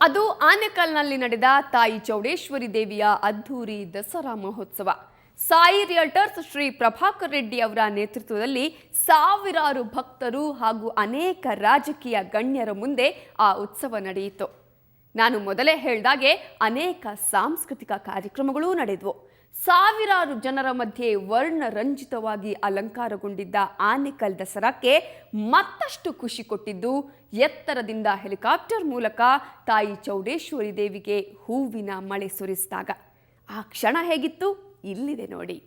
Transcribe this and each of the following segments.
ಅದು ಆನೆಕಲ್ನಲ್ಲಿ ನಡೆದ ತಾಯಿ ಚೌಡೇಶ್ವರಿ ದೇವಿಯ ಅದ್ಧೂರಿ ದಸರಾ ಮಹೋತ್ಸವ. ಸಾಯಿ ರಿಯಲ್ಟರ್ಸ್ ಶ್ರೀ ಪ್ರಭಾಕರ್ ರೆಡ್ಡಿ ಅವರ ನೇತೃತ್ವದಲ್ಲಿ ಸಾವಿರಾರು ಭಕ್ತರು ಹಾಗೂ ಅನೇಕ ರಾಜಕೀಯ ಗಣ್ಯರ ಮುಂದೆ ಆ ಉತ್ಸವ ನಡೆಯಿತು. ನಾನು ಮೊದಲೇ ಹೇಳಿದಾಗೆ ಅನೇಕ ಸಾಂಸ್ಕೃತಿಕ ಕಾರ್ಯಕ್ರಮಗಳೂ ನಡೆದವು. ಸಾವಿರಾರು ಜನರ ಮಧ್ಯೆ ವರ್ಣರಂಜಿತವಾಗಿ ಅಲಂಕಾರಗೊಂಡಿದ್ದ ಆನೆಕಲ್ ದಸರಾಕ್ಕೆ ಮತ್ತಷ್ಟು ಖುಷಿ ಕೊಟ್ಟಿದ್ದು ಎತ್ತರದಿಂದ ಹೆಲಿಕಾಪ್ಟರ್ ಮೂಲಕ ತಾಯಿ ಚೌಡೇಶ್ವರಿ ದೇವಿಗೆ ಹೂವಿನ ಮಳೆ ಸುರಿಸಿದಾಗ. ಆ ಕ್ಷಣ ಹೇಗಿತ್ತು ಇಲ್ಲಿದೆ ನೋಡಿ.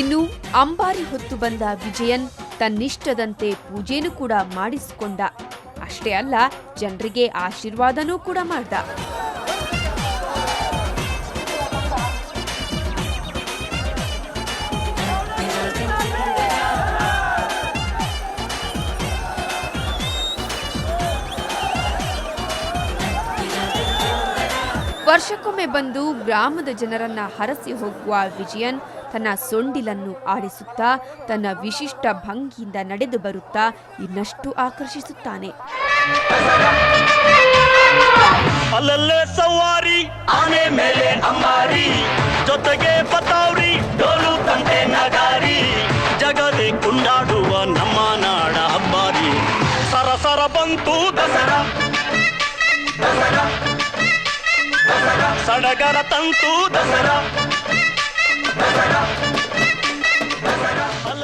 ಇನ್ನು ಅಂಬಾರಿ ಹೊತ್ತು ಬಂದ ವಿಜಯನ್ ತನ್ನಿಷ್ಟದಂತೆ ಪೂಜೆನೂ ಕೂಡ ಮಾಡಿಸಿಕೊಂಡ. ಅಷ್ಟೇ ಅಲ್ಲ, ಜನರಿಗೆ ಆಶೀರ್ವಾದನೂ ಕೂಡ ಮಾಡ್ದ. ವರ್ಷಕ್ಕೊಮ್ಮೆ ಬಂದು ಗ್ರಾಮದ ಜನರನ್ನ ಹರಸಿ ಹೋಗುವ ವಿಜಯನ್ ತನ್ನ ಸೊಂಡಿಲನ್ನು ಆಡಿಸುತ್ತಾ ತನ್ನ ವಿಶಿಷ್ಟ ಭಂಗಿಯಿಂದ ನಡೆದು ಬರುತ್ತಾ ಇನ್ನಷ್ಟು ಆಕರ್ಷಿಸುತ್ತಾನೆ. ಅಲ್ಲಲ್ಲೇ ಸವಾರಿ ಆನೆ ಮೇಲೆ ಅಂಬಾರಿ, ಜೊತೆಗೆ ಪತಾವ್ರಿ ಡೋಲು ತಂದೆ ನಗಾರಿ, ಜಗದೇ ಕೊಂಡಾಡುವ ನಮ್ಮ ನಾಡ ಹಬ್ಬಾರಿ. ಸರಸರ ಬಂತು ದಸರಾ, ದಸರಾ ಸಡಗರ ತಂತು ದಸರಾ.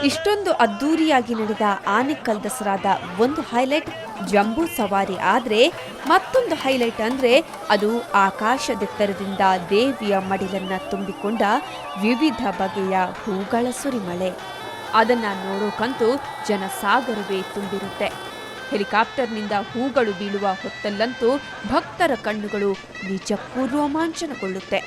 ಇಷ್ಟೊಂದು ಅದ್ದೂರಿಯಾಗಿ ನಡೆದ ಆನೆಕಲ್ ದಸರಾದ ಒಂದು ಹೈಲೈಟ್ ಜಂಬೂ ಸವಾರಿ ಆದ್ರೆ, ಮತ್ತೊಂದು ಹೈಲೈಟ್ ಅಂದ್ರೆ ಅದು ಆಕಾಶದೆತ್ತರದಿಂದ ದೇವಿಯ ಮಡಿಲನ್ನ ತುಂಬಿಕೊಂಡ ವಿವಿಧ ಬಗೆಯ ಹೂಗಳ ಸುರಿಮಳೆ. ಅದನ್ನ ನೋಡೋಕಂತೂ ಜನಸಾಗರವೇ ತುಂಬಿರುತ್ತೆ. ಹೆಲಿಕಾಪ್ಟರ್ನಿಂದ ಹೂಗಳು ಬೀಳುವ ಹೊತ್ತಲ್ಲಂತೂ ಭಕ್ತರ ಕಣ್ಣುಗಳು ನಿಜಕ್ಕೂ ರೋಮಾಂಚನಗೊಳ್ಳುತ್ತೆ.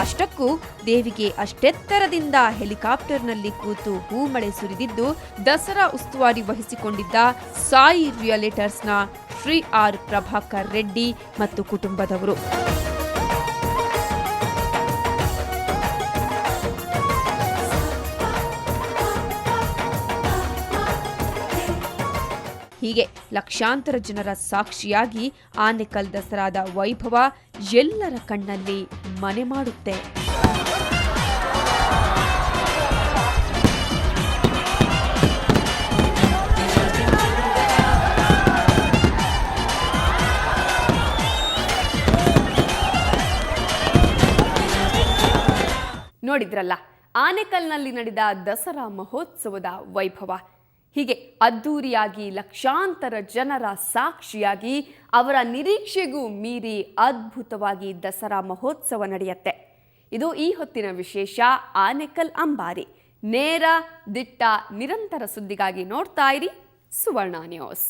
ಅಷ್ಟಕ್ಕೂ ದೇವಿಗೆ ಅಷ್ಟೆತ್ತರದಿಂದ ಹೆಲಿಕಾಪ್ಟರ್ನಲ್ಲಿ ಕೂತು ಹೂಮಳೆ ಸುರಿದಿದ್ದು ದಸರಾ ಉಸ್ತುವಾರಿ ವಹಿಸಿಕೊಂಡಿದ್ದ ಸಾಯಿ ರಿಯಲ್ಟರ್ಸ್ನ ಶ್ರೀ ಆರ್ ಪ್ರಭಾಕರ್ ರೆಡ್ಡಿ ಮತ್ತು ಕುಟುಂಬದವರು. ಹೀಗೆ ಲಕ್ಷಾಂತರ ಜನರ ಸಾಕ್ಷಿಯಾಗಿ ಆನೆಕಲ್ ದಸರಾದ ವೈಭವ ಎಲ್ಲರ ಕಣ್ಣಲ್ಲಿ ಮನೆ ಮಾಡುತ್ತೆ. ನೋಡಿದ್ರಲ್ಲ, ಆನೆಕಲ್ನಲ್ಲಿ ನಡೆದ ದಸರಾ ಮಹೋತ್ಸವದ ವೈಭವ. ಹೀಗೆ ಅದ್ದೂರಿಯಾಗಿ ಲಕ್ಷಾಂತರ ಜನರ ಸಾಕ್ಷಿಯಾಗಿ ಅವರ ನಿರೀಕ್ಷೆಗೂ ಮೀರಿ ಅದ್ಭುತವಾಗಿ ದಸರಾ ಮಹೋತ್ಸವ ನಡೆಯುತ್ತೆ. ಇದು ಈ ಹೊತ್ತಿನ ವಿಶೇಷ ಆನೆಕಲ್ ಅಂಬಾರಿ. ನೇರ ದಿಟ್ಟ ನಿರಂತರ ಸುದ್ದಿಗಾಗಿ ನೋಡ್ತಾ ಇರಿ ಸುವರ್ಣ ನ್ಯೂಸ್.